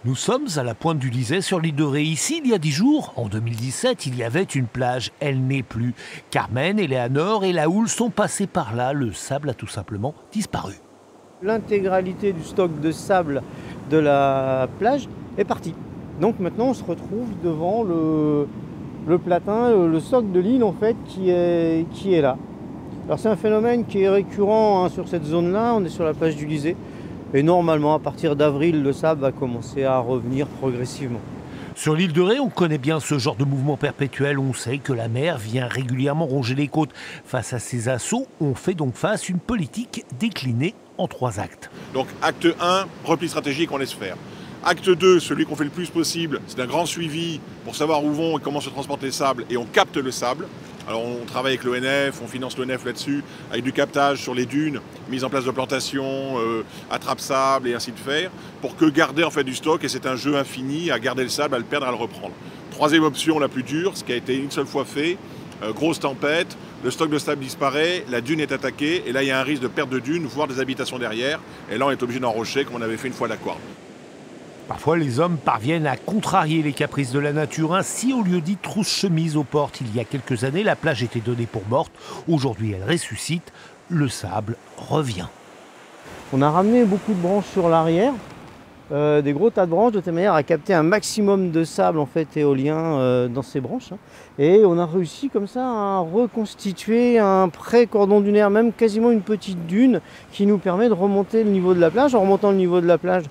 Nous sommes à la pointe du Lisay sur l'île de Ré. Ici, il y a 10 jours, en 2017, il y avait une plage. Elle n'est plus. Carmen, Eleanor et la houle sont passés par là. Le sable a tout simplement disparu. L'intégralité du stock de sable de la plage est partie. Donc maintenant, on se retrouve devant le platin, le socle de l'île en fait, qui est là. Alors c'est un phénomène qui est récurrent sur cette zone-là. On est sur la plage du Lisay. Et normalement, à partir d'avril, le sable va commencer à revenir progressivement. Sur l'île de Ré, on connaît bien ce genre de mouvement perpétuel. On sait que la mer vient régulièrement ronger les côtes. Face à ces assauts, on fait donc face à une politique déclinée en 3 actes. Donc acte 1, repli stratégique, on laisse faire. Acte 2, celui qu'on fait le plus possible, c'est un grand suivi pour savoir où vont et comment se transportent les sables, et on capte le sable. Alors on travaille avec l'ONF, on finance l'ONF là-dessus, avec du captage sur les dunes, mise en place de plantations, attrape-sable et ainsi de faire, pour que garder en fait du stock, et c'est un jeu infini à garder le sable, à le perdre, à le reprendre. Troisième option la plus dure, ce qui a été une seule fois fait, grosse tempête, le stock de sable disparaît, la dune est attaquée, et là il y a un risque de perte de dune, voire des habitations derrière, et là on est obligé d'enrocher comme on avait fait une fois à l'Aquarde. Parfois, les hommes parviennent à contrarier les caprices de la nature. Ainsi, au lieu dit trousse-chemise aux portes, il y a quelques années, la plage était donnée pour morte. Aujourd'hui, elle ressuscite. Le sable revient. On a ramené beaucoup de branches sur l'arrière, des gros tas de branches, de telle manière à capter un maximum de sable en fait, éolien dans ces branches. Et on a réussi comme ça à reconstituer un pré-cordon dunaire, même quasiment une petite dune qui nous permet de remonter le niveau de la plage. En remontant le niveau de la plage,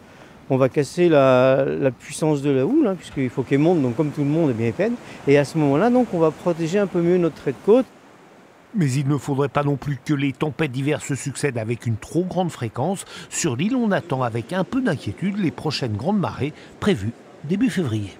on va casser la puissance de la houle, puisqu'il faut qu'elle monte, donc comme tout le monde, eh bien, elle peine. Et à ce moment-là, donc, on va protéger un peu mieux notre trait de côte. Mais il ne faudrait pas non plus que les tempêtes d'hiver se succèdent avec une trop grande fréquence. Sur l'île, on attend avec un peu d'inquiétude les prochaines grandes marées prévues début février.